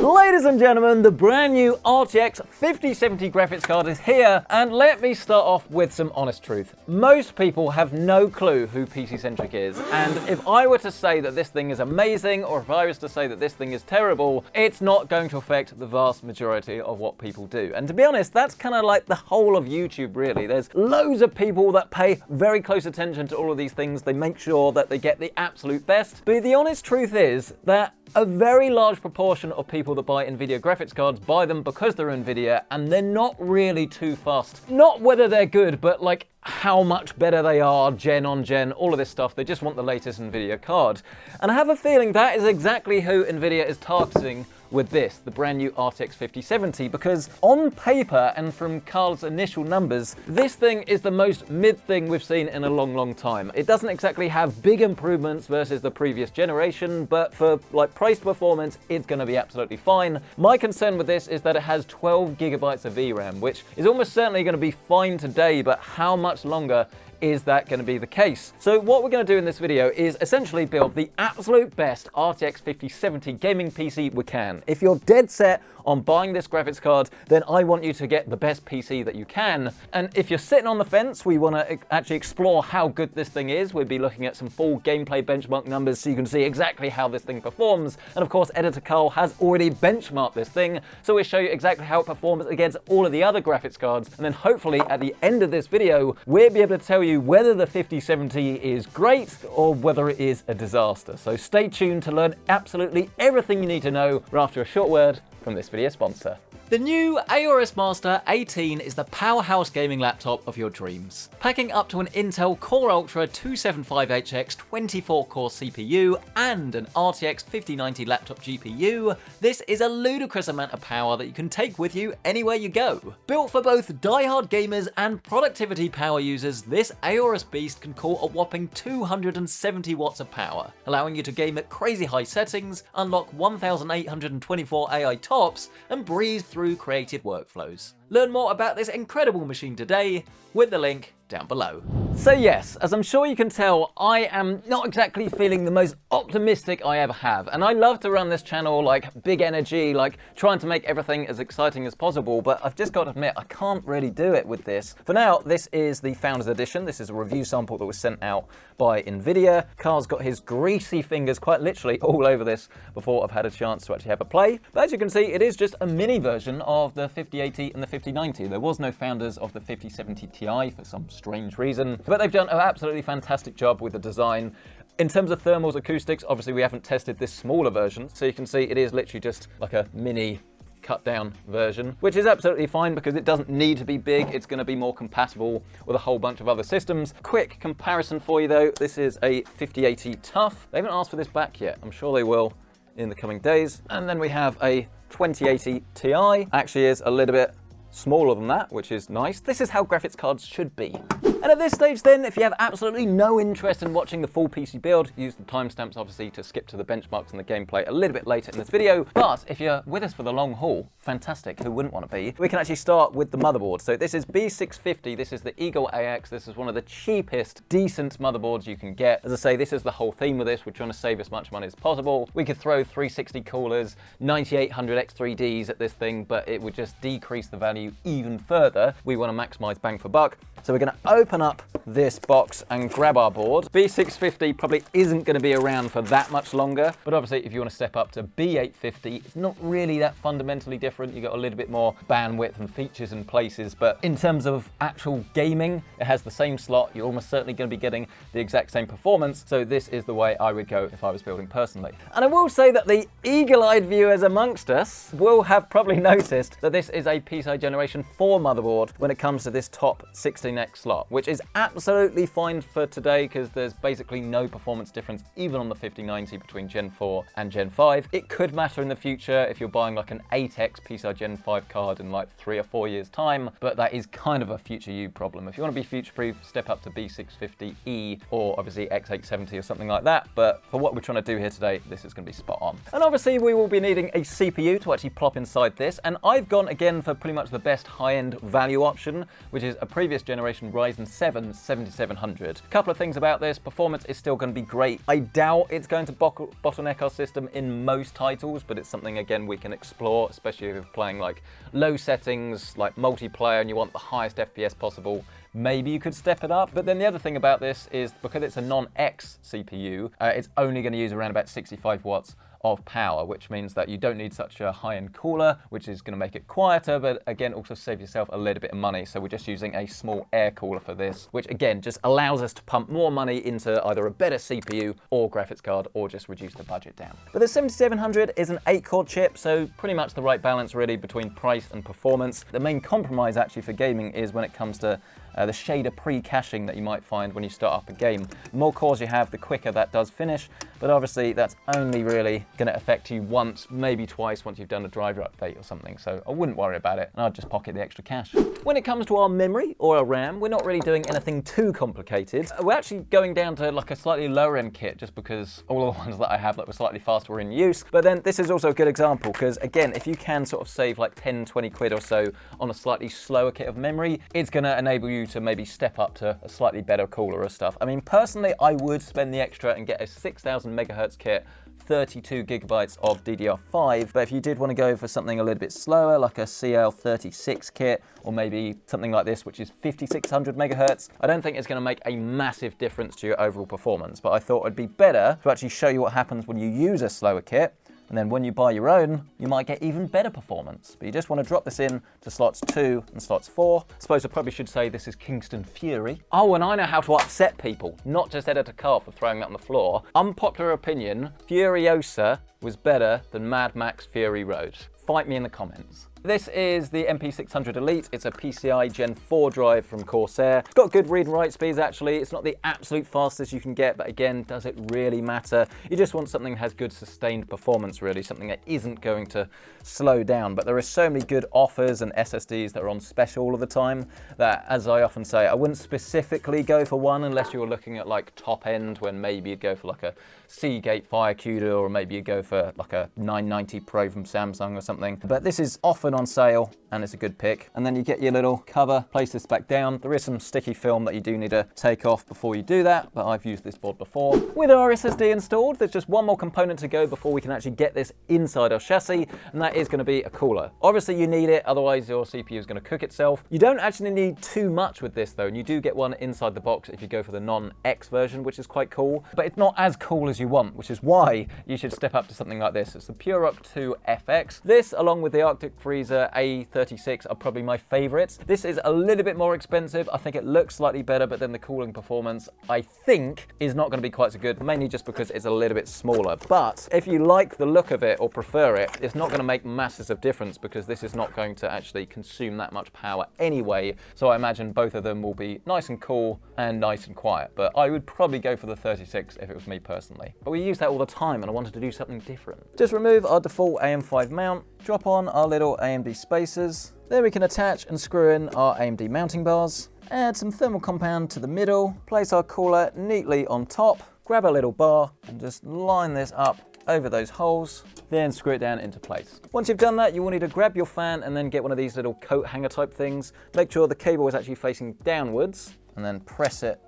Ladies and gentlemen, the brand new RTX 5070 graphics card is here, and let me start off with some honest truth. Most people have no clue who PC Centric is, and if I were to say that this thing is amazing, or if I was to say that this thing is terrible, it's not going to affect the vast majority of what people do. And to be honest, that's kind of like the whole of YouTube, really. There's loads of people that pay very close attention to all of these things. They make sure that they get the absolute best. But the honest truth is that a very large proportion of people that buy NVIDIA graphics cards buy them because they're NVIDIA, and they're not really too fussed. Not whether they're good, but like how much better they are gen on gen, all of this stuff. They just want the latest NVIDIA card. And I have a feeling that is exactly who NVIDIA is targeting with this, the brand new RTX 5070, because on paper and from Carl's initial numbers, this thing is the most mid thing we've seen in a long time. It doesn't exactly have big improvements versus the previous generation, but for like price performance, it's going to be absolutely fine. My concern with this is that it has 12 gigabytes of VRAM, which is almost certainly going to be fine today, but how much longer is that going to be the case? So what we're going to do in this video is essentially build the absolute best RTX 5070 gaming PC we can. If you're dead set on buying this graphics card, then I want you to get the best PC that you can. And if you're sitting on the fence, we want to actually explore how good this thing is. We'll be looking at some full gameplay benchmark numbers so you can see exactly how this thing performs. And of course, editor Carl has already benchmarked this thing, so we'll show you exactly how it performs against all of the other graphics cards. And then hopefully at the end of this video, we'll be able to tell you whether the 5070 is great or whether it is a disaster. So stay tuned to learn absolutely everything you need to know after a short word from this video sponsor. The new Aorus Master 18 is the powerhouse gaming laptop of your dreams. Packing up to an Intel Core Ultra 275HX 24-core CPU and an RTX 5090 laptop GPU, this is a ludicrous amount of power that you can take with you anywhere you go. Built for both die-hard gamers and productivity power users, this Aorus beast can call a whopping 270 watts of power, allowing you to game at crazy high settings, unlock 1824 AI tops, and breeze through creative workflows. Learn more about this incredible machine today with the link down below. So yes, as I'm sure you can tell, I am not exactly feeling the most optimistic I ever have. And I love to run this channel like big energy, like trying to make everything as exciting as possible, but I've just got to admit, I can't really do it with this. For now, this is the Founders Edition. This is a review sample that was sent out by NVIDIA. Carl's got his greasy fingers quite literally all over this before I've had a chance to actually have a play. But as you can see, it is just a mini version of the 5080 and the 5090. There was no Founders of the 5070 Ti for some strange reason, but they've done an absolutely fantastic job with the design. In terms of thermals, acoustics, obviously we haven't tested this smaller version, so you can see it is literally just like a mini cut down version, which is absolutely fine because it doesn't need to be big. It's going to be more compatible with a whole bunch of other systems. Quick comparison for you though, this is a 5080 Tough. They haven't asked for this back yet. I'm sure they will in the coming days. And then we have a 2080 Ti. Actually is a little bit smaller than that, which is nice. This is how graphics cards should be. And at this stage then, if you have absolutely no interest in watching the full PC build, use the timestamps obviously to skip to the benchmarks and the gameplay a little bit later in this video. But if you're with us for the long haul, fantastic, who wouldn't want to be? We can actually start with the motherboard. So this is B650, this is the Eagle AX, this is one of the cheapest, decent motherboards you can get. As I say, this is the whole theme with this, we're trying to save as much money as possible. We could throw 360 coolers, 9800 X3Ds at this thing, but it would just decrease the value even further. We want to maximize bang for buck. So we're going to open up this box and grab our board. B650 probably isn't going to be around for that much longer, but obviously if you want to step up to B850, it's not really that fundamentally different. You got a little bit more bandwidth and features in places, but in terms of actual gaming, it has the same slot. You're almost certainly going to be getting the exact same performance. So this is the way I would go if I was building personally. And I will say that the eagle-eyed viewers amongst us will have probably noticed that this is a PCI Generation 4 motherboard when it comes to this top 16X slot, which is absolutely fine for today because there's basically no performance difference even on the 5090 between Gen 4 and Gen 5. It could matter in the future if you're buying like an 8X PCI Gen 5 card in like 3 or 4 years time, but that is kind of a future you problem. If you want to be future-proof, step up to B650E or obviously X870 or something like that, but for what we're trying to do here today, this is going to be spot on. And obviously we will be needing a CPU to actually plop inside this, and I've gone again for pretty much the best high-end value option, which is a previous generation Ryzen 7700. A couple of things about this. Performance is still going to be great. I doubt it's going to bottleneck our system in most titles, but it's something, again, we can explore, especially if you're playing like low settings, like multiplayer, and you want the highest FPS possible. Maybe you could step it up. But then the other thing about this is because it's a non-X CPU, it's only going to use around about 65 watts of power, which means that you don't need such a high-end cooler, which is going to make it quieter, but again, also save yourself a little bit of money. So we're just using a small air cooler for this, which again, just allows us to pump more money into either a better CPU or graphics card, or just reduce the budget down. But the 7700 is an 8-core chip, so pretty much the right balance really between price and performance. The main compromise actually for gaming is when it comes to the shader pre-caching that you might find when you start up a game. The more cores you have, the quicker that does finish, but obviously that's only really going to affect you once, maybe twice once you've done a driver update or something, so I wouldn't worry about it, and I'd just pocket the extra cash. When it comes to our memory or our RAM, we're not really doing anything too complicated. We're actually going down to like a slightly lower end kit just because all the ones that I have that were slightly faster were in use, but then this is also a good example because again, if you can sort of save like 10-20 quid or so on a slightly slower kit of memory, it's going to enable you to maybe step up to a slightly better cooler or stuff. I mean, personally, I would spend the extra and get a 6000 megahertz kit, 32 gigabytes of DDR5, but if you did want to go for something a little bit slower, like a CL36 kit, or maybe something like this, which is 5600 megahertz, I don't think it's going to make a massive difference to your overall performance, but I thought it'd be better to actually show you what happens when you use a slower kit. And then when you buy your own, you might get even better performance. But you just want to drop this in to slots 2 and slots 4. I suppose I probably should say this is Kingston Fury. Oh, and I know how to upset people, not just edit a car for throwing that on the floor. Unpopular opinion, Furiosa was better than Mad Max Fury Road. Fight me in the comments. This is the MP600 Elite. It's a PCI Gen 4 drive from Corsair. It's got good read and write speeds actually. It's not the absolute fastest you can get, but again, does it really matter? You just want something that has good sustained performance really, something that isn't going to slow down. But there are so many good offers and SSDs that are on special all of the time that, as I often say, I wouldn't specifically go for one unless you were looking at like top end, when maybe you'd go for like a Seagate FireCuda, or maybe you'd go for like a 990 Pro from Samsung or something. But this is often on sale and it's a good pick. And then you get your little cover, place this back down. There is some sticky film that you do need to take off before you do that, but I've used this board before. With our SSD installed, there's just one more component to go before we can actually get this inside our chassis, and that is going to be a cooler. Obviously you need it, otherwise your CPU is going to cook itself. You don't actually need too much with this though, and you do get one inside the box if you go for the non-X version, which is quite cool, but it's not as cool as you want, which is why you should step up to something like this. It's the PureRock 2 FX. This, along with the Arctic Freezer A36, are probably my favorites. This is a little bit more expensive. I think it looks slightly better, but then the cooling performance, I think, is not going to be quite so good, mainly just because it's a little bit smaller. But if you like the look of it or prefer it, it's not going to make masses of difference because this is not going to actually consume that much power anyway. So I imagine both of them will be nice and cool and nice and quiet. But I would probably go for the 36 if it was me personally. But we use that all the time and I wanted to do something different. Just remove our default AM5 mount, drop on our little AMD spacers. Then we can attach and screw in our AMD mounting bars. Add some thermal compound to the middle, place our cooler neatly on top, grab a little bar and just line this up over those holes, then screw it down into place. Once you've done that, you will need to grab your fan and then get one of these little coat hanger type things. Make sure the cable is actually facing downwards and then press it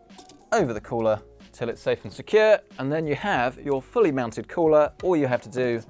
over the cooler till it's safe and secure, and then you have your fully mounted cooler. All you have to do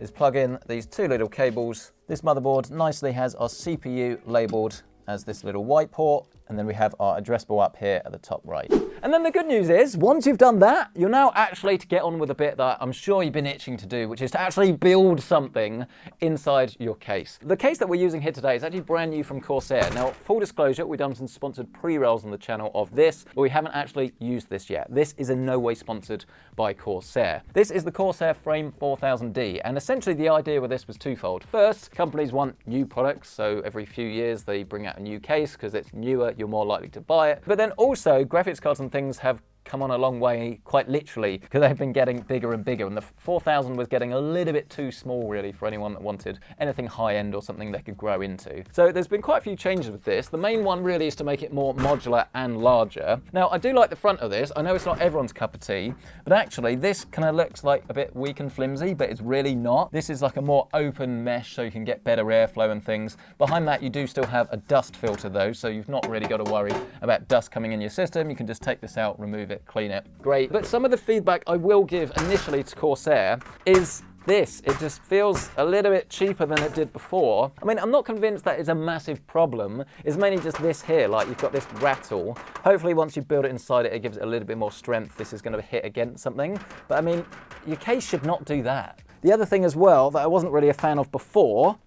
is plug in these two little cables. This motherboard nicely has our CPU labeled as this little white port, and then we have our addressable up here at the top right. And then the good news is, once you've done that, you're now actually to get on with a bit that I'm sure you've been itching to do, which is to actually build something inside your case. The case that we're using here today is actually brand new from Corsair. Now, full disclosure, we've done some sponsored pre-rolls on the channel of this, but we haven't actually used this yet. This is in no way sponsored by Corsair. This is the Corsair Frame 4000D, and essentially the idea with this was twofold. First, companies want new products, so every few years they bring out a new case because it's newer, you're more likely to buy it. But then also, graphics cards and things have come on a long way, quite literally, because they've been getting bigger and bigger, and the 4000 was getting a little bit too small really for anyone that wanted anything high-end or something they could grow into. So there's been quite a few changes with this. The main one really is to make it more modular and larger. Now I do like the front of this. I know it's not everyone's cup of tea, but actually this kind of looks like a bit weak and flimsy, but it's really not. This is like a more open mesh so you can get better airflow and things. Behind that you do still have a dust filter though, so you've not really got to worry about dust coming in your system. You can just take this out, remove it, clean it. Great. But some of the feedback I will give initially to Corsair is this. It just feels a little bit cheaper than it did before. I mean, I'm not convinced that is a massive problem. It's mainly just this here, like you've got this rattle. Hopefully once you build it inside it, it gives it a little bit more strength. This is going to hit against something. But I mean, your case should not do that. The other thing as well that I wasn't really a fan of before,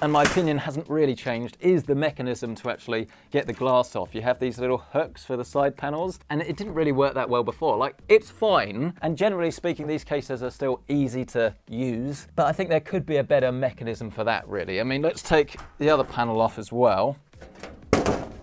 and my opinion hasn't really changed, is the mechanism to actually get the glass off. You have these little hooks for the side panels, and it didn't really work that well before. Like, it's fine, and generally speaking, these cases are still easy to use, but I think there could be a better mechanism for that, really. I mean, let's take the other panel off as well.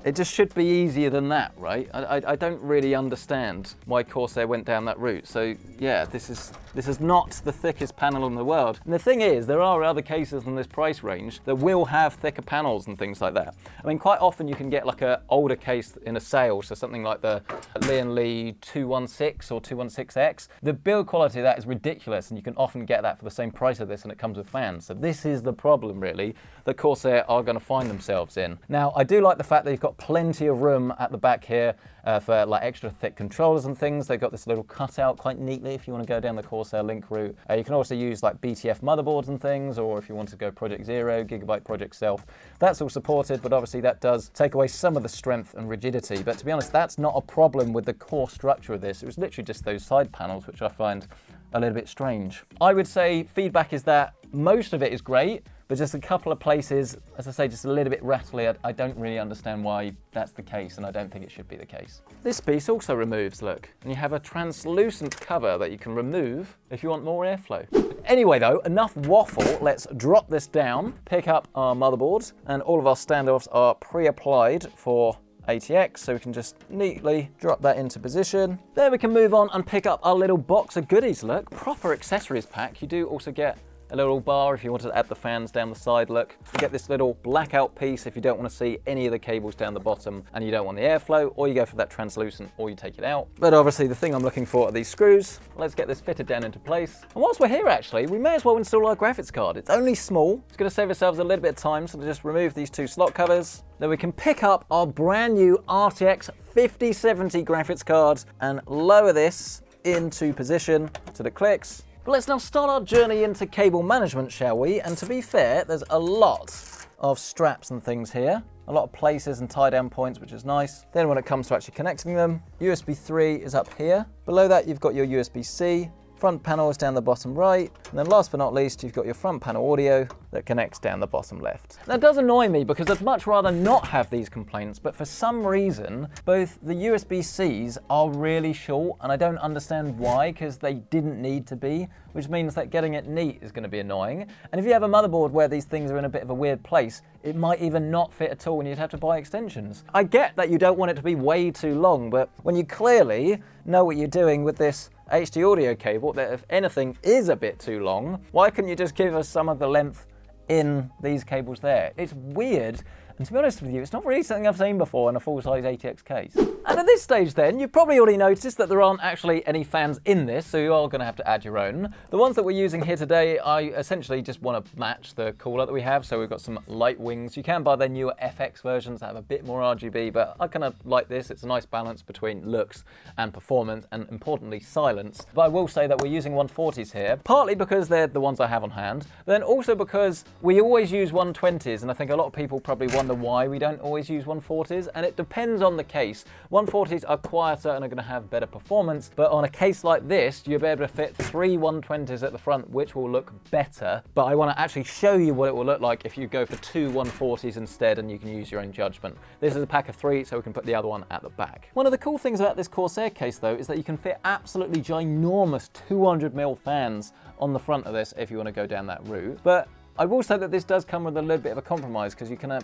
It just should be easier than that, right? I don't really understand why Corsair went down that route. So yeah, this is not the thickest panel in the world. And the thing is, there are other cases in this price range that will have thicker panels and things like that. I mean, quite often you can get like an older case in a sale, so something like the Lee 216 or 216X. The build quality of that is ridiculous, and you can often get that for the same price of this, and it comes with fans. So this is the problem, really, that Corsair are going to find themselves in. Now, I do like the fact that you've got plenty of room at the back here for like extra thick controllers and things. They've got this little cutout quite neatly if you want to go down the Corsair Link route. You can also use like BTF motherboards and things, or if you want to go Project Zero, Gigabyte Project Self, that's all supported, but obviously that does take away some of the strength and rigidity. But to be honest, that's not a problem with the core structure of this. It was literally just those side panels, which I find a little bit strange. I would say feedback is that most of it is great, but just a couple of places, as I say, just a little bit rattly. I don't really understand why that's the case, and I don't think it should be the case. This piece also removes, look, and you have a translucent cover that you can remove if you want more airflow. Anyway though, enough waffle, let's drop this down, pick up our motherboard, and all of our standoffs are pre-applied for RTX, so we can just neatly drop that into position. Then we can move on and pick up our little box of goodies, look, proper accessories pack. You do also get a little bar if you want to add the fans down the side, look. You get this little blackout piece if you don't want to see any of the cables down the bottom and you don't want the airflow, or you go for that translucent, or you take it out. But obviously the thing I'm looking for are these screws. Let's get this fitted down into place. And whilst we're here actually, we may as well install our graphics card. It's only small. It's going to save ourselves a little bit of time, so we'll just remove these two slot covers. Then we can pick up our brand new RTX 5070 graphics card and lower this into position to the clicks. But let's now start our journey into cable management, shall we? And to be fair, there's a lot of straps and things here. A lot of places and tie down points, which is nice. Then when it comes to actually connecting them, USB 3 is up here. Below that, you've got your USB-C. Front panel is down the bottom right. And then last but not least, you've got your front panel audio that connects down the bottom left. That does annoy me because I'd much rather not have these complaints, but for some reason, both the USB-Cs are really short, and I don't understand why, because they didn't need to be, which means that getting it neat is going to be annoying. And if you have a motherboard where these things are in a bit of a weird place, it might even not fit at all and you'd have to buy extensions. I get that you don't want it to be way too long, but when you clearly know what you're doing with this HD audio cable, that if anything is a bit too long, why couldn't you just give us some of the length in these cables there? It's weird, and to be honest with you, it's not really something I've seen before in a full-size ATX case. And at this stage then, you've probably already noticed that there aren't actually any fans in this, so you are going to have to add your own. The ones that we're using here today, I essentially just want to match the cooler that we have, so we've got some light wings. You can buy their newer FX versions that have a bit more RGB, but I kind of like this. It's a nice balance between looks and performance, and importantly, silence. But I will say that we're using 140s here, partly because they're the ones I have on hand, but then also because we always use 120s, and I think a lot of people probably wonder why we don't always use 140s, and it depends on the case. 140s are quieter and are going to have better performance, but on a case like this, you'll be able to fit 3 120s at the front, which will look better. But I want to actually show you what it will look like if you go for 2 140s instead, and you can use your own judgment. This is a pack of 3, so we can put the other one at the back. One of the cool things about this Corsair case, though, is that you can fit absolutely ginormous 200mm fans on the front of this if you want to go down that route. But I will say that this does come with a little bit of a compromise, because you can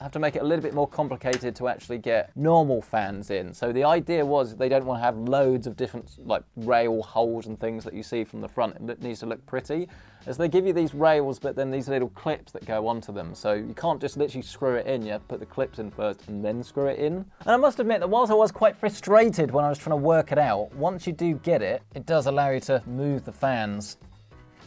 have to make it a little bit more complicated to actually get normal fans in. So the idea was they don't want to have loads of different like rail holes and things that you see from the front. It needs to look pretty. As they give you these rails, but then these little clips that go onto them. So you can't just literally screw it in. You have to put the clips in first and then screw it in. And I must admit that whilst I was quite frustrated when I was trying to work it out, once you do get it, it does allow you to move the fans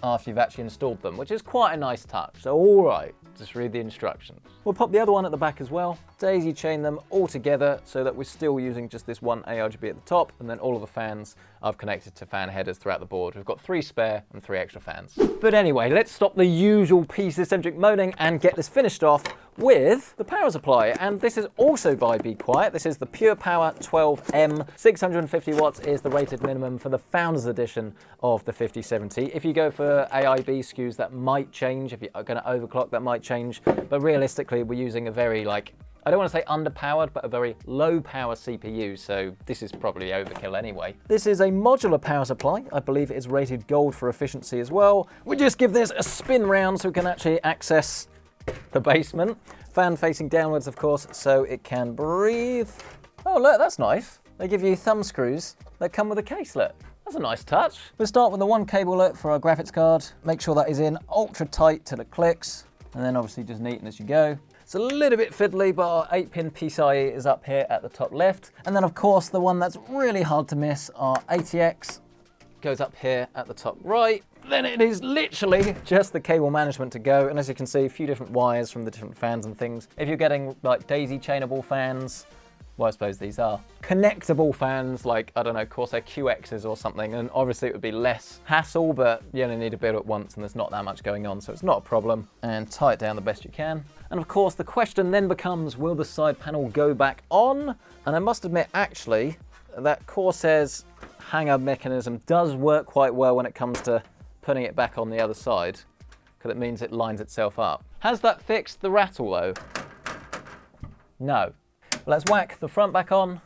after you've actually installed them, which is quite a nice touch. So all right, just read the instructions. We'll pop the other one at the back as well. Daisy chain them all together so that we're still using just this one ARGB at the top, and then all of the fans I've connected to fan headers throughout the board. We've got 3 spare and 3 extra fans. But anyway, let's stop the usual PC Centric moaning and get this finished off with the power supply. And this is also by Be Quiet. This is the Pure Power 12M. 650 watts is the rated minimum for the Founders Edition of the 5070. If you go for AIB SKUs, that might change. If you're going to overclock, that might change. But realistically, we're using a very, like, I don't want to say underpowered, but a very low power CPU, so this is probably overkill anyway. This is a modular power supply. I believe it is rated gold for efficiency as well. We just give this a spin round so we can actually access the basement. Fan facing downwards, of course, so it can breathe. Oh, look, that's nice. They give you thumb screws that come with a case, look. That's a nice touch. We'll start with the one cable look for our graphics card. Make sure that is in ultra tight till it clicks, and then obviously just neaten as you go. It's a little bit fiddly, but our 8-pin PCIe is up here at the top left. And then of course, the one that's really hard to miss, our RTX, goes up here at the top right. Then it is literally just the cable management to go. And as you can see, a few different wires from the different fans and things. If you're getting like daisy chainable fans, well, I suppose these are connectable fans, like, I don't know, Corsair QXs or something, and obviously it would be less hassle, but you only need to build it once and there's not that much going on, so it's not a problem. And tie it down the best you can. And of course, the question then becomes, will the side panel go back on? And I must admit, actually, that Corsair's hanger mechanism does work quite well when it comes to putting it back on the other side, because it means it lines itself up. Has that fixed the rattle though? No. Let's whack the front back on,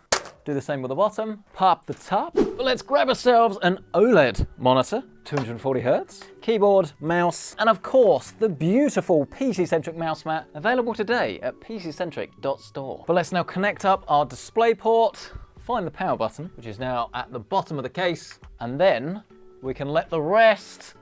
do the same with the bottom, pop the top. Let's grab ourselves an OLED monitor, 240 Hz, keyboard, mouse, and of course, the beautiful PC Centric mouse mat available today at pccentric.store. But let's now connect up our display port, find the power button, which is now at the bottom of the case, and then we can let the rest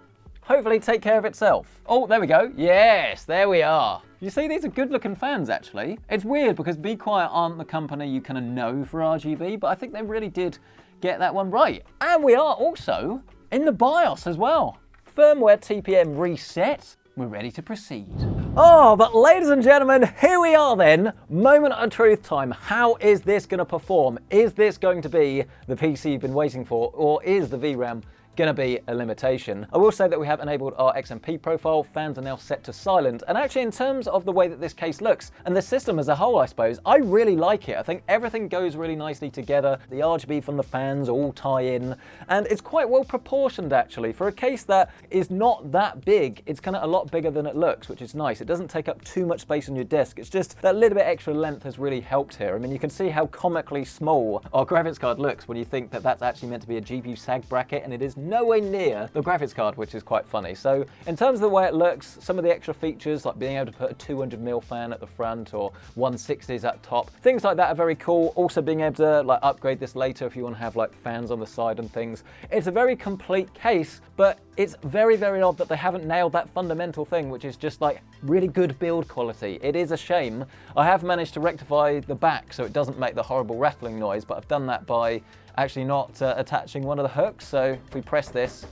hopefully take care of itself. Oh, there we go. Yes, there we are. You see, these are good looking fans actually. It's weird because Be Quiet aren't the company you kind of know for RGB, but I think they really did get that one right. And we are also in the BIOS as well. Firmware TPM reset. We're ready to proceed. Oh, but ladies and gentlemen, here we are then. Moment of truth time. How is this going to perform? Is this going to be the PC you've been waiting for, or is the VRAM going to be a limitation? I will say that we have enabled our XMP profile. Fans are now set to silent. And actually, in terms of the way that this case looks and the system as a whole, I suppose, I really like it. I think everything goes really nicely together. The RGB from the fans all tie in, and it's quite well proportioned actually. For a case that is not that big, it's kind of a lot bigger than it looks, which is nice. It doesn't take up too much space on your desk. It's just that little bit extra length has really helped here. I mean, you can see how comically small our graphics card looks when you think that that's actually meant to be a GPU sag bracket, and it is nowhere near the graphics card, which is quite funny. So in terms of the way it looks, some of the extra features like being able to put a 200mm fan at the front or 160s at top, things like that are very cool. Also being able to like upgrade this later if you want to have like fans on the side and things. It's a very complete case, but it's very, very odd that they haven't nailed that fundamental thing, which is just like really good build quality. It is a shame. I have managed to rectify the back so it doesn't make the horrible rattling noise, but I've done that by actually not attaching one of the hooks. So if we press this,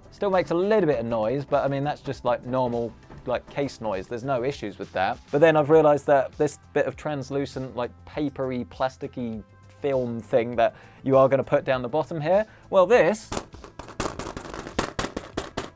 still makes a little bit of noise, but I mean, that's just like normal like case noise. There's no issues with that. But then I've realized that this bit of translucent, like papery, plasticky film thing that you are going to put down the bottom here, well, this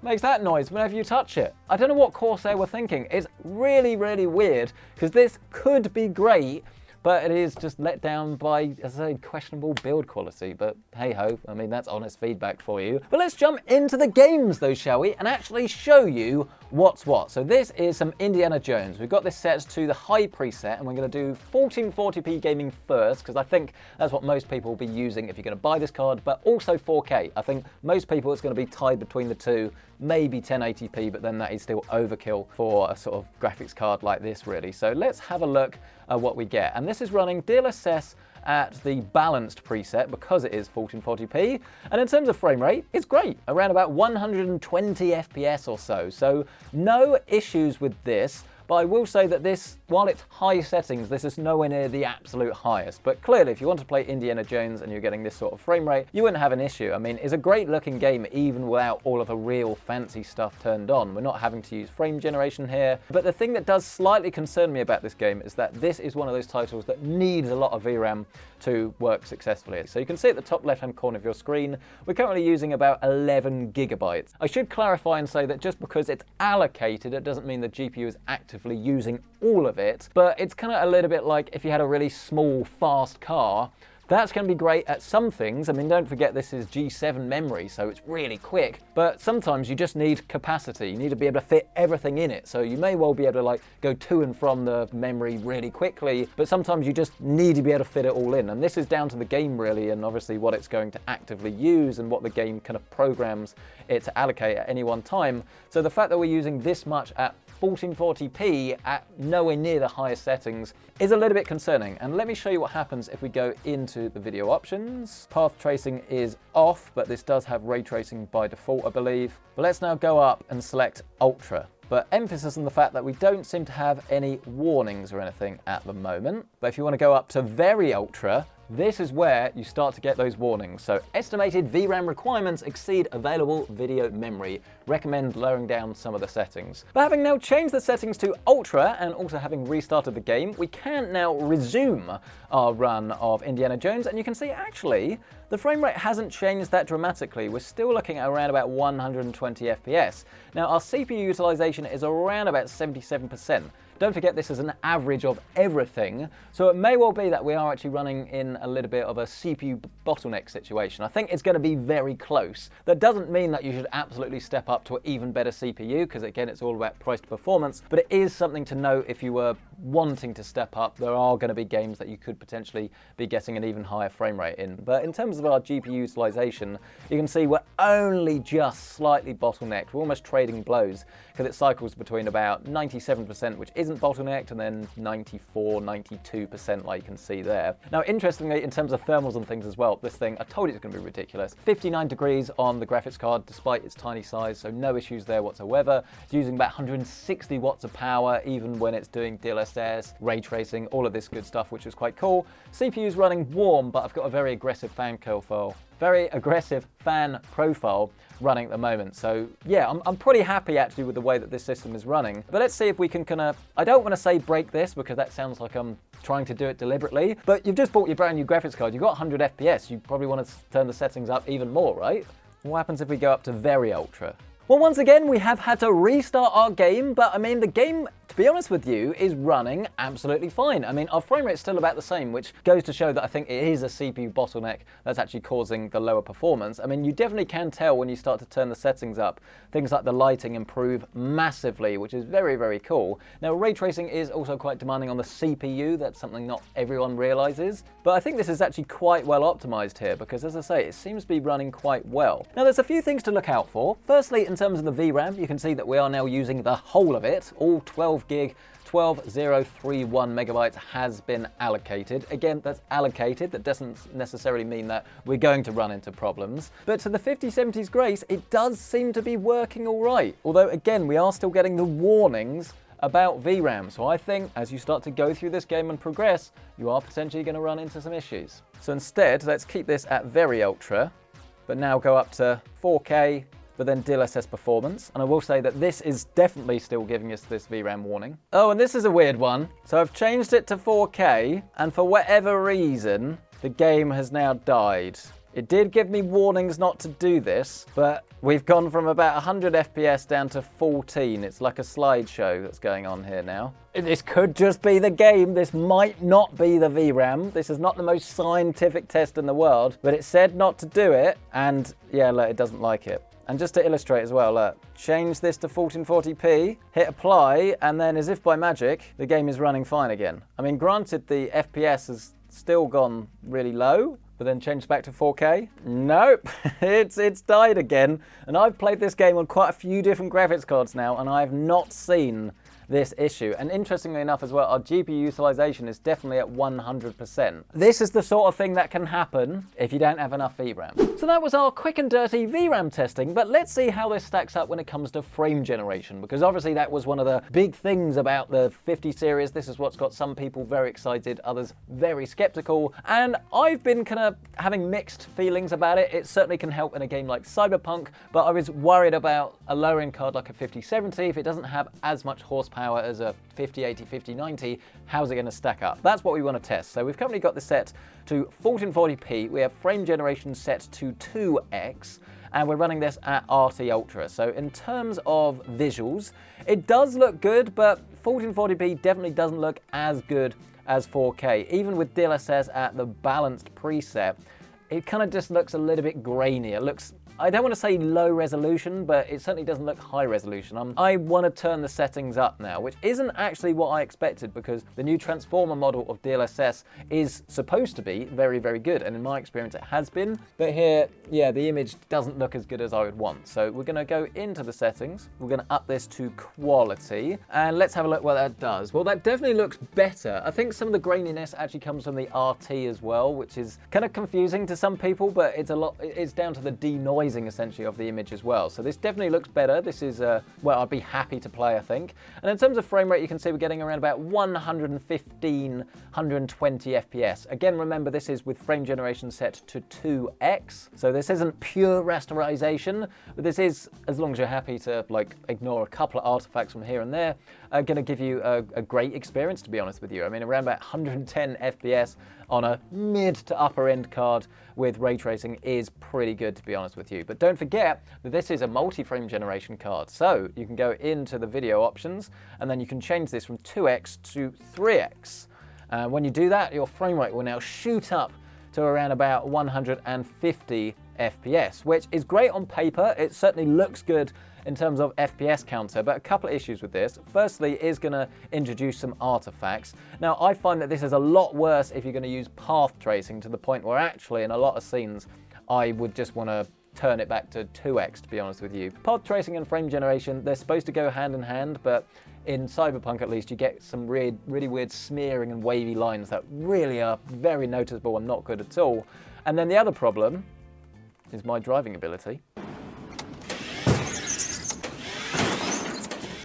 makes that noise whenever you touch it. I don't know what Corsair were thinking. It's really, really weird because this could be great, but it is just let down by, as I say, questionable build quality. But hey ho, I mean, that's honest feedback for you. But let's jump into the games though, shall we? And actually show you what's what. So this is some Indiana Jones. We've got this set to the high preset, and we're going to do 1440p gaming first, because I think that's what most people will be using if you're going to buy this card, but also 4K. I think most people it's going to be tied between the two, maybe 1080p, but then that is still overkill for a sort of graphics card like this, really. So let's have a look at what we get. And this is running DLSS at the balanced preset because it is 1440p, and in terms of frame rate, it's great, around about 120 FPS or so. So no issues with this. But I will say that this, while it's high settings, this is nowhere near the absolute highest. But clearly, if you want to play Indiana Jones and you're getting this sort of frame rate, you wouldn't have an issue. I mean, it's a great looking game even without all of the real fancy stuff turned on. We're not having to use frame generation here. But the thing that does slightly concern me about this game is that this is one of those titles that needs a lot of VRAM to work successfully. So you can see at the top left-hand corner of your screen, we're currently using about 11 gigabytes. I should clarify and say that just because it's allocated, it doesn't mean the GPU is actively using all of it, but it's kind of a little bit like if you had a really small, fast car. That's going to be great at some things. I mean, don't forget this is G7 memory, so it's really quick. But sometimes you just need capacity. You need to be able to fit everything in it. So you may well be able to like go to and from the memory really quickly, but sometimes you just need to be able to fit it all in. And this is down to the game really, and obviously what it's going to actively use and what the game kind of programs it to allocate at any one time. So the fact that we're using this much at 1440p at nowhere near the highest settings is a little bit concerning. And let me show you what happens if we go into the video options. Path tracing is off, but this does have ray tracing by default, I believe. But let's now go up and select Ultra. But emphasis on the fact that we don't seem to have any warnings or anything at the moment. But if you want to go up to Very Ultra, this is where you start to get those warnings. So estimated VRAM requirements exceed available video memory. Recommend lowering down some of the settings. But having now changed the settings to Ultra and also having restarted the game, we can now resume our run of Indiana Jones, and you can see actually the frame rate hasn't changed that dramatically. We're still looking at around about 120 FPS. Now our CPU utilization is around about 77%. Don't forget this is an average of everything, so it may well be that we are actually running in a little bit of a CPU bottleneck situation. I think it's going to be very close. That doesn't mean that you should absolutely step up to an even better CPU, because again it's all about price to performance, but it is something to note if you were wanting to step up. There are going to be games that you could potentially be getting an even higher frame rate in. But in terms of our GPU utilization, you can see we're only just slightly bottlenecked. We're almost trading blows, because it cycles between about 97%, which isn't bottlenecked, and then 94, 92% like you can see there. Now interestingly, in terms of thermals and things as well, this thing, I told you it's going to be ridiculous. 59 degrees on the graphics card despite its tiny size, so no issues there whatsoever. It's using about 160 watts of power even when it's doing DLSS, ray tracing, all of this good stuff, which is quite cool. CPU's running warm, but I've got a very aggressive fan profile running at the moment. So yeah, I'm pretty happy actually with the way that this system is running. But let's see if we can kind of, I don't want to say break this because that sounds like I'm trying to do it deliberately, but you've just bought your brand new graphics card, you've got 100 FPS, you probably want to turn the settings up even more, right? What happens if we go up to Very Ultra? Well, once again, we have had to restart our game, but I mean, the game, to be honest with you, is running absolutely fine. I mean, our frame rate's still about the same, which goes to show that I think it is a CPU bottleneck that's actually causing the lower performance. I mean, you definitely can tell when you start to turn the settings up. Things like the lighting improve massively, which is very, very cool. Now, ray tracing is also quite demanding on the CPU. That's something not everyone realizes. But I think this is actually quite well optimized here because, as I say, it seems to be running quite well. Now, there's a few things to look out for. Firstly, in terms of the VRAM, you can see that we are now using the whole of it, all 12 gig, 12031 megabytes has been allocated. Again, that's allocated. That doesn't necessarily mean that we're going to run into problems. But to the 5070's grace, it does seem to be working all right. Although, again, we are still getting the warnings about VRAM. So I think as you start to go through this game and progress, you are potentially going to run into some issues. So instead, let's keep this at Very Ultra, but now go up to 4K, but then DLSS performance. And I will say that this is definitely still giving us this VRAM warning. Oh, and this is a weird one. So I've changed it to 4K, and for whatever reason, the game has now died. It did give me warnings not to do this, but we've gone from about 100 FPS down to 14. It's like a slideshow that's going on here now. This could just be the game. This might not be the VRAM. This is not the most scientific test in the world, but it said not to do it, and yeah, look, it doesn't like it. And just to illustrate as well, look, change this to 1440p, hit apply, and then as if by magic, the game is running fine again. I mean, granted, the FPS has still gone really low, but then changed back to 4K. Nope, it's died again. And I've played this game on quite a few different graphics cards now, and I have not seen this issue. And interestingly enough as well, our GPU utilization is definitely at 100%. This is the sort of thing that can happen if you don't have enough VRAM. So that was our quick and dirty VRAM testing, but let's see how this stacks up when it comes to frame generation, because obviously that was one of the big things about the 50 series. This is what's got some people very excited, others very skeptical, and I've been kind of having mixed feelings about it. It certainly can help in a game like Cyberpunk, but I was worried about a lower end card like a 5070. If it doesn't have as much horsepower as a 5080, 5090, how's it going to stack up? That's what we want to test. So we've currently got this set to 1440p. We have frame generation set to 2x, and we're running this at RT Ultra. So in terms of visuals, it does look good, but 1440p definitely doesn't look as good as 4K. Even with DLSS at the balanced preset, it kind of just looks a little bit grainy. It looks, I don't want to say low resolution, but it certainly doesn't look high resolution. I want to turn the settings up now, which isn't actually what I expected, because the new transformer model of DLSS is supposed to be very, very good. And in my experience, it has been. But here, yeah, the image doesn't look as good as I would want. So we're going to go into the settings. We're going to up this to quality. And let's have a look what that does. Well, that definitely looks better. I think some of the graininess actually comes from the RT as well, which is kind of confusing to some people, but it's down to the denoising essentially of the image as well. So this definitely looks better. This is, well, I'd be happy to play, I think. And in terms of frame rate, you can see we're getting around about 115, 120 FPS. Again, remember, this is with frame generation set to 2x. So this isn't pure rasterization, but this is, as long as you're happy to like ignore a couple of artifacts from here and there, going to give you a great experience, to be honest with you. I mean, around about 110 FPS on a mid to upper end card with ray tracing is pretty good, to be honest with you. But don't forget that this is a multi-frame generation card. So you can go into the video options and then you can change this from 2x to 3x. When you do that, your frame rate will now shoot up to around about 150 FPS, which is great on paper. It certainly looks good in terms of FPS counter, but a couple of issues with this. Firstly, it is going to introduce some artifacts. Now, I find that this is a lot worse if you're going to use path tracing, to the point where actually in a lot of scenes, I would just want to turn it back to 2x, to be honest with you. Path tracing and frame generation, they're supposed to go hand in hand, but in Cyberpunk at least, you get some really weird smearing and wavy lines that really are very noticeable and not good at all. And then the other problem is my driving ability.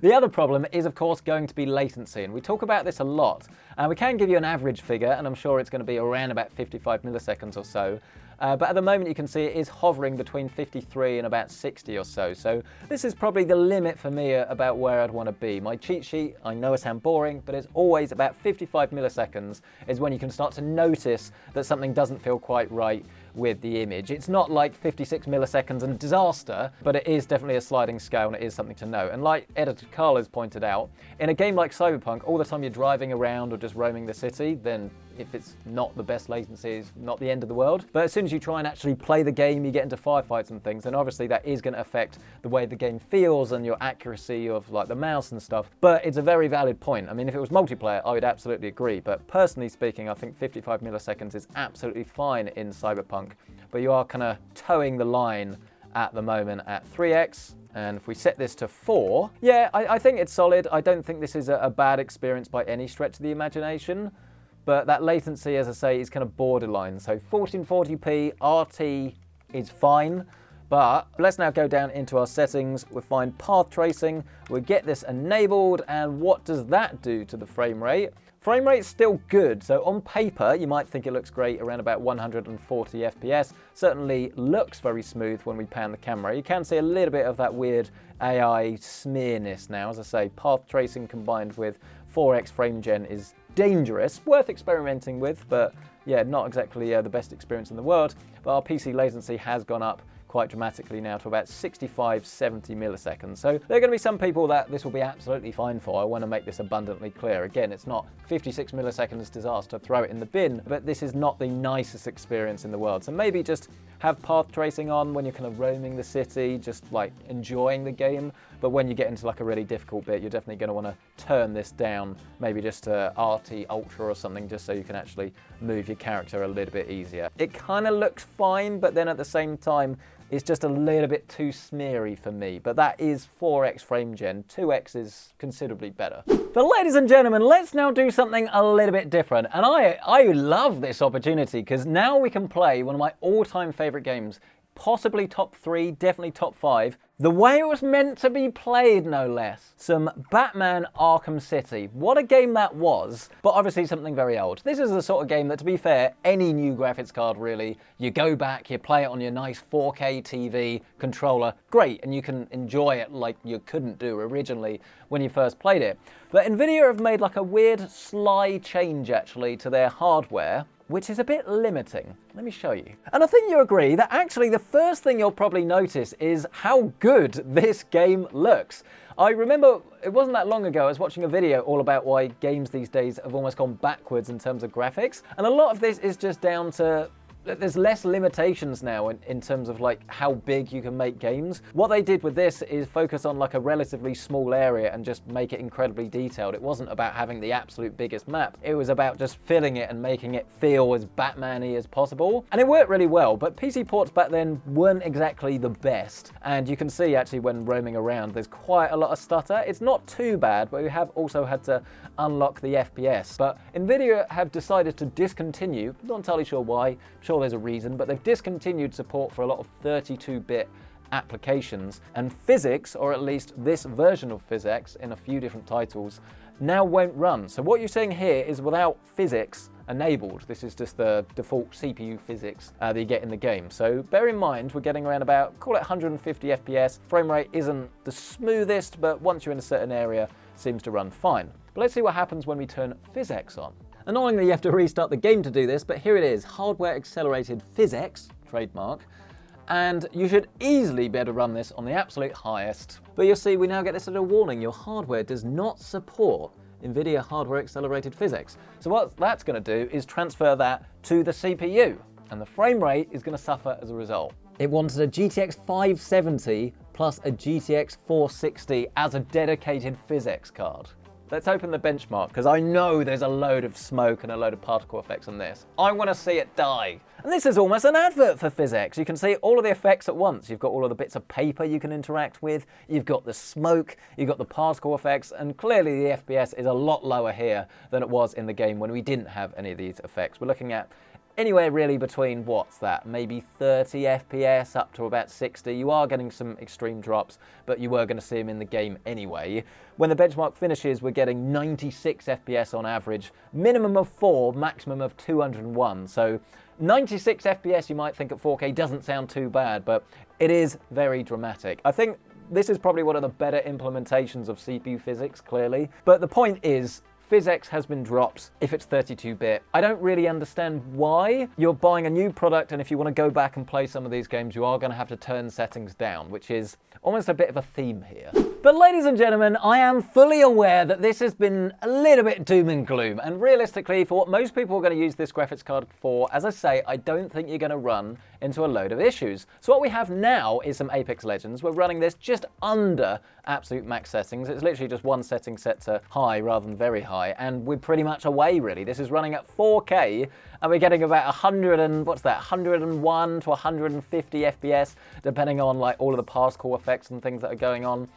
The other problem is, of course, going to be latency, and we talk about this a lot. We can give you an average figure, and I'm sure it's going to be around about 55 milliseconds or so. But at the moment, you can see it is hovering between 53 and about 60 or so. So this is probably the limit for me about where I'd want to be. My cheat sheet, I know it sounds boring, but it's always about 55 milliseconds is when you can start to notice that something doesn't feel quite right with the image. It's not like 56 milliseconds and disaster, but it is definitely a sliding scale, and it is something to know. And like editor Carl has pointed out, in a game like Cyberpunk, all the time you're driving around or just roaming the city, then if it's not the best latency, it's not the end of the world. But as soon as you try and actually play the game, you get into firefights and things, and obviously that is going to affect the way the game feels and your accuracy of like the mouse and stuff. But it's a very valid point. I mean, if it was multiplayer, I would absolutely agree. But personally speaking, I think 55 milliseconds is absolutely fine in Cyberpunk. But you are kind of towing the line at the moment at 3x. And if we set this to 4, yeah, I think it's solid. I don't think this is a bad experience by any stretch of the imagination. But that latency, as I say, is kind of borderline. So 1440p RT is fine. But let's now go down into our settings. We'll find path tracing. We'll get this enabled. And what does that do to the frame rate? Frame rate's still good. So on paper, you might think it looks great around about 140 FPS. Certainly looks very smooth when we pan the camera. You can see a little bit of that weird AI smearness now. As I say, path tracing combined with 4x frame gen is dangerous, worth experimenting with, but yeah, not exactly the best experience in the world. But our PC latency has gone up quite dramatically now to about 65, 70 milliseconds. So there are going to be some people that this will be absolutely fine for. I want to make this abundantly clear. Again, it's not 56 milliseconds disaster, throw it in the bin, but this is not the nicest experience in the world. So maybe just have path tracing on when you're kind of roaming the city, just like enjoying the game. But when you get into like a really difficult bit, you're definitely going to want to turn this down, maybe just to RT Ultra or something, just so you can actually move your character a little bit easier. It kind of looks fine, but then at the same time, it's just a little bit too smeary for me. But that is 4x frame gen, 2x is considerably better. But ladies and gentlemen, let's now do something a little bit different. And I love this opportunity because now we can play one of my all-time favorite games, possibly top 3, definitely top 5, the way it was meant to be played, no less. Some Batman Arkham City. What a game that was, but obviously something very old. This is the sort of game that, to be fair, any new graphics card really, you go back, you play it on your nice 4K TV controller, great, and you can enjoy it like you couldn't do originally when you first played it. But Nvidia have made like a weird sly change actually to their hardware, which is a bit limiting. Let me show you. And I think you agree that actually the first thing you'll probably notice is how good this game looks. I remember it wasn't that long ago I was watching a video all about why games these days have almost gone backwards in terms of graphics. And a lot of this is just down to there's less limitations now in terms of like how big you can make games. What they did with this is focus on like a relatively small area and just make it incredibly detailed. It wasn't about having the absolute biggest map. It was about just filling it and making it feel as Batman-y as possible. And it worked really well, but PC ports back then weren't exactly the best. And you can see actually when roaming around, there's quite a lot of stutter. It's not too bad, but we have also had to unlock the FPS. But Nvidia have decided to discontinue, not entirely sure why, I'm sure there's a reason, but they've discontinued support for a lot of 32-bit applications, and PhysX, or at least this version of PhysX in a few different titles, now won't run. So what you're seeing here is without PhysX enabled. This is just the default CPU physics that you get in the game. So bear in mind, we're getting around about, call it 150 FPS. Frame rate isn't the smoothest, but once you're in a certain area, it seems to run fine. But let's see what happens when we turn PhysX on. Annoyingly, you have to restart the game to do this, but here it is, hardware accelerated PhysX, trademark, and you should easily be able to run this on the absolute highest. But you'll see we now get this little warning, your hardware does not support NVIDIA hardware accelerated PhysX. So what that's going to do is transfer that to the CPU, and the frame rate is going to suffer as a result. It wanted a GTX 570 plus a GTX 460 as a dedicated PhysX card. Let's open the benchmark, because I know there's a load of smoke and a load of particle effects on this. I want to see it die. And this is almost an advert for PhysX. You can see all of the effects at once. You've got all of the bits of paper you can interact with, you've got the smoke, you've got the particle effects, and clearly the FPS is a lot lower here than it was in the game when we didn't have any of these effects. We're looking at anywhere really between, what's that, maybe 30 FPS up to about 60. You are getting some extreme drops, but you were going to see them in the game anyway. When the benchmark finishes, we're getting 96 FPS on average, minimum of 4, maximum of 201. So 96 FPS you might think at 4K doesn't sound too bad, but it is very dramatic. I think this is probably one of the better implementations of CPU physics, clearly. But the point is, PhysX has been dropped if it's 32-bit. I don't really understand why. You're buying a new product, and if you want to go back and play some of these games, you are going to have to turn settings down, which is almost a bit of a theme here. But ladies and gentlemen, I am fully aware that this has been a little bit doom and gloom, and realistically, for what most people are going to use this graphics card for, as I say, I don't think you're going to run into a load of issues. So what we have now is some Apex Legends. We're running this just under absolute max settings. It's literally just one setting set to high rather than very high, and we're pretty much away really. This is running at 4K, and we're getting about 101 to 150 FPS, depending on like all of the particle effects and things that are going on.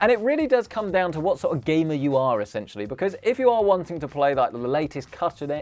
And it really does come down to what sort of gamer you are, essentially, because if you are wanting to play like the latest cutting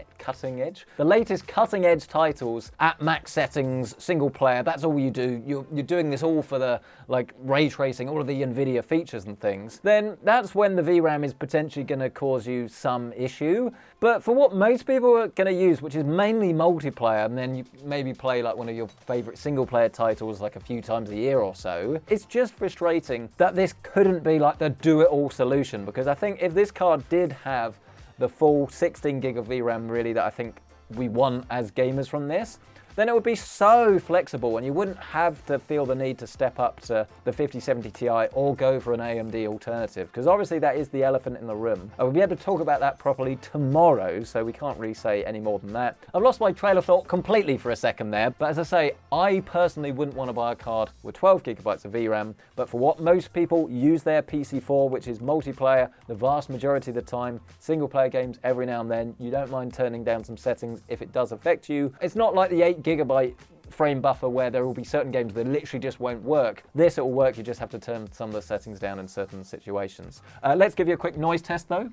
edge titles at max settings, single player, that's all you do. You're doing this all for the like ray tracing, all of the NVIDIA features and things. Then that's when the VRAM is potentially going to cause you some issue. But for what most people are going to use, which is mainly multiplayer, and then you maybe play like one of your favorite single player titles like a few times a year or so, it's just frustrating that this couldn't be like the do-it-all solution, because I think if this card did have the full 16 gig of VRAM really that I think we want as gamers from this, then it would be so flexible and you wouldn't have to feel the need to step up to the 5070 Ti or go for an AMD alternative, because obviously that is the elephant in the room. I will be able to talk about that properly tomorrow, so we can't really say any more than that. I've lost my trail of thought completely for a second there, but as I say, I personally wouldn't want to buy a card with 12 gigabytes of VRAM, but for what most people use their PC for, which is multiplayer the vast majority of the time, single player games every now and then, you don't mind turning down some settings if it does affect you. It's not like the 8 gigabyte frame buffer where there will be certain games that literally just won't work. This, it will work, you just have to turn some of the settings down in certain situations. Let's give you a quick noise test though.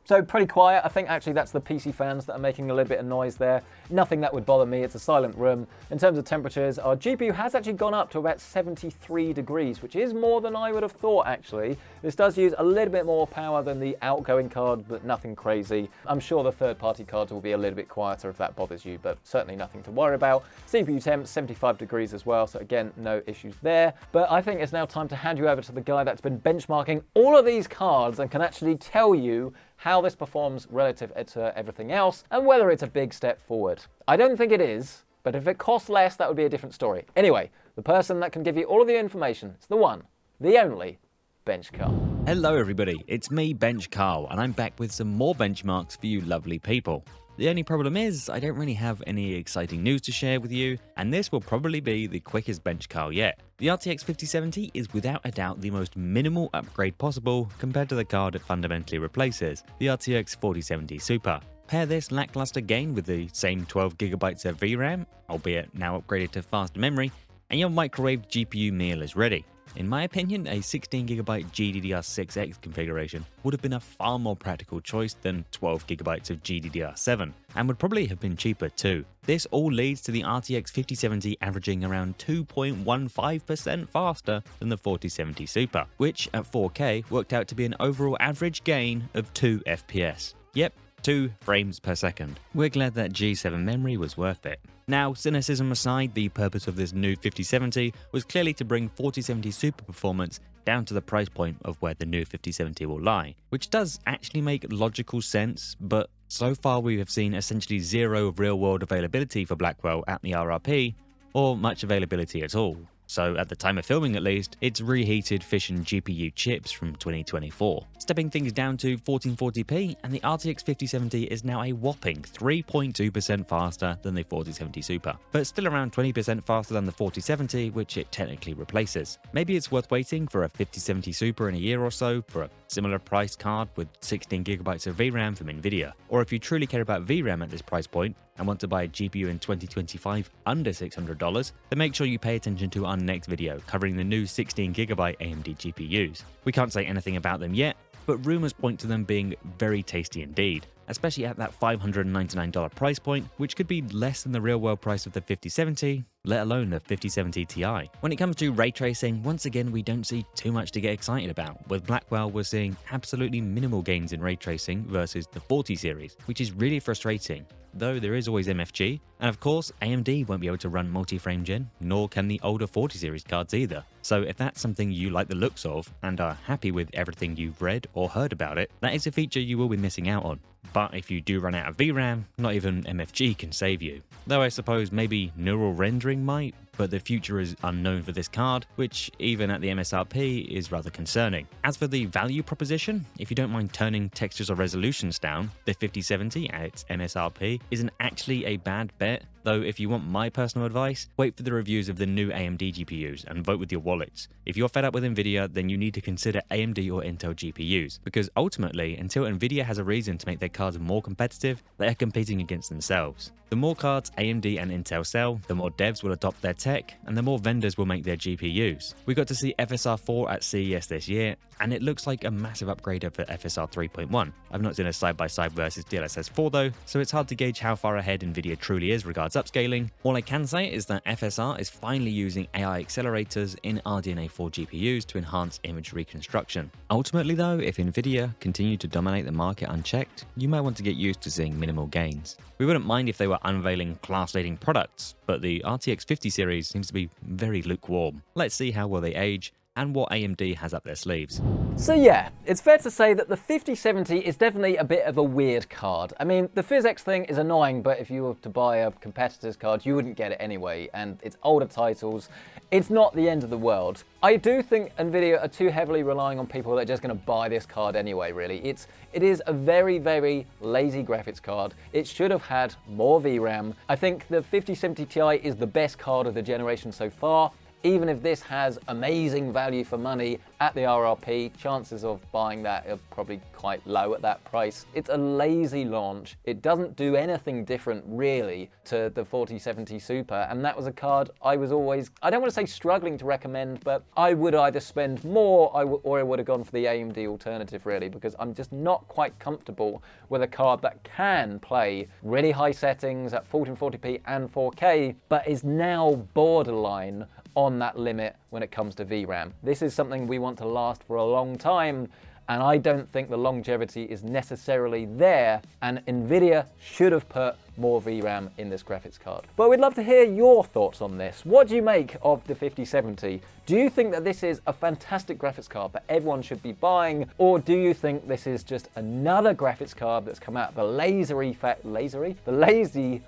So pretty quiet. I think actually that's the PC fans that are making a little bit of noise there. Nothing that would bother me. It's a silent room. In terms of temperatures, our GPU has actually gone up to about 73 degrees, which is more than I would have thought actually. This does use a little bit more power than the outgoing card, but nothing crazy. I'm sure the third-party cards will be a little bit quieter if that bothers you, but certainly nothing to worry about. CPU temp, 75 degrees as well, so again, no issues there. But I think it's now time to hand you over to the guy that's been benchmarking all of these cards and can actually tell you how this performs relative to everything else, and whether it's a big step forward. I don't think it is, but if it costs less, that would be a different story. Anyway, the person that can give you all of the information is the one, the only, Bench Carl. Hello everybody, it's me, Bench Carl, and I'm back with some more benchmarks for you lovely people. The only problem is, I don't really have any exciting news to share with you, and this will probably be the quickest bench car yet. The RTX 5070 is without a doubt the most minimal upgrade possible compared to the card it fundamentally replaces, the RTX 4070 Super. Pair this lackluster gain with the same 12GB of VRAM, albeit now upgraded to faster memory, and your microwave GPU meal is ready. In my opinion, a 16GB GDDR6X configuration would have been a far more practical choice than 12GB of GDDR7, and would probably have been cheaper too. This all leads to the RTX 5070 averaging around 2.15% faster than the 4070 Super, which at 4K worked out to be an overall average gain of 2 FPS. Yep, 2 frames per second. We're glad that G7 memory was worth it. Now, cynicism aside, the purpose of this new 5070 was clearly to bring 4070 Super performance down to the price point of where the new 5070 will lie, which does actually make logical sense, but so far we have seen essentially zero real-world availability for Blackwell at the RRP, or much availability at all. So at the time of filming at least, it's reheated fission GPU chips from 2024. Stepping things down to 1440p, and the RTX 5070 is now a whopping 3.2% faster than the 4070 Super, but still around 20% faster than the 4070, which it technically replaces. Maybe it's worth waiting for a 5070 Super in a year or so for a similar priced card with 16GB of VRAM from Nvidia. Or if you truly care about VRAM at this price point, and want to buy a GPU in 2025 under $600, then make sure you pay attention to our next video covering the new 16GB AMD GPUs. We can't say anything about them yet, but rumors point to them being very tasty indeed, especially at that $599 price point, which could be less than the real-world price of the 5070, let alone the 5070 Ti. When it comes to ray tracing, once again we don't see too much to get excited about. With Blackwell, we're seeing absolutely minimal gains in ray tracing versus the 40 series, which is really frustrating, though there is always MFG, and of course AMD won't be able to run multi-frame gen, nor can the older 40 series cards either. So if that's something you like the looks of, and are happy with everything you've read or heard about it, that is a feature you will be missing out on. But if you do run out of VRAM, not even MFG can save you. Though I suppose maybe neural rendering might, but the future is unknown for this card, which even at the MSRP is rather concerning. As for the value proposition, if you don't mind turning textures or resolutions down, the 5070 at its MSRP isn't actually a bad bet, though if you want my personal advice, wait for the reviews of the new AMD GPUs and vote with your wallets. If you're fed up with Nvidia, then you need to consider AMD or Intel GPUs, because ultimately, until Nvidia has a reason to make their cards more competitive, they are competing against themselves. The more cards AMD and Intel sell, the more devs will adopt their tech, and the more vendors will make their GPUs. We got to see FSR 4 at CES this year, and it looks like a massive upgrade over FSR 3.1. I've not seen a side-by-side versus DLSS 4 though, so it's hard to gauge how far ahead Nvidia truly is regards upscaling. All I can say is that FSR is finally using AI accelerators in RDNA 4 GPUs to enhance image reconstruction. Ultimately though, if Nvidia continue to dominate the market unchecked, you might want to get used to seeing minimal gains. We wouldn't mind if they were unveiling class-leading products, but the RTX 50 series seems to be very lukewarm. Let's see how well they age, and what AMD has up their sleeves. So yeah, it's fair to say that the 5070 is definitely a bit of a weird card. I mean, the PhysX thing is annoying, but if you were to buy a competitor's card, you wouldn't get it anyway, and it's older titles. It's not the end of the world. I do think Nvidia are too heavily relying on people that are just going to buy this card anyway, really. It is a very, very lazy graphics card. It should have had more VRAM. I think the 5070 Ti is the best card of the generation so far. Even if this has amazing value for money at the RRP, chances of buying that are probably quite low at that price. It's a lazy launch. It doesn't do anything different really to the 4070 Super, and that was a card I was always, I don't want to say struggling to recommend, but I would either spend more or I would have gone for the AMD alternative really, because I'm just not quite comfortable with a card that can play really high settings at 1440p and 4K, but is now borderline on that limit when it comes to VRAM. This is something we want to last for a long time, and I don't think the longevity is necessarily there, and Nvidia should have put more VRAM in this graphics card. But we'd love to hear your thoughts on this. What do you make of the 5070? Do you think that this is a fantastic graphics card that everyone should be buying, or do you think this is just another graphics card that's come out of the lazy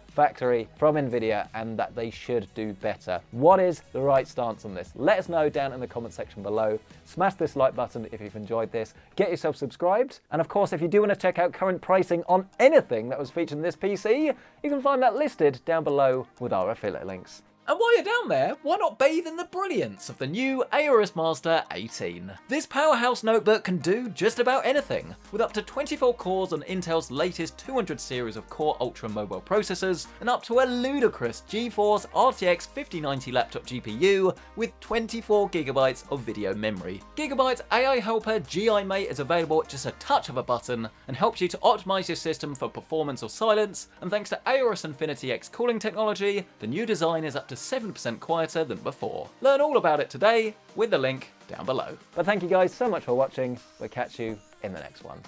factory from Nvidia and that they should do better? What is the right stance on this? Let us know down in the comment section below. Smash this like button if you've enjoyed this. Get yourself subscribed. And of course, if you do want to check out current pricing on anything that was featured in this PC, you can find that listed down below with our affiliate links. And while you're down there, why not bathe in the brilliance of the new Aorus Master 18? This powerhouse notebook can do just about anything, with up to 24 cores on Intel's latest 200 series of Core Ultra mobile processors, and up to a ludicrous GeForce RTX 5090 laptop GPU with 24GB of video memory. Gigabyte's AI helper GI Mate is available at just a touch of a button and helps you to optimize your system for performance or silence, and thanks to Aorus Infinity X cooling technology, the new design is up to 7% quieter than before. Learn all about it today with the link down below. But thank you guys so much for watching. We'll catch you in the next one.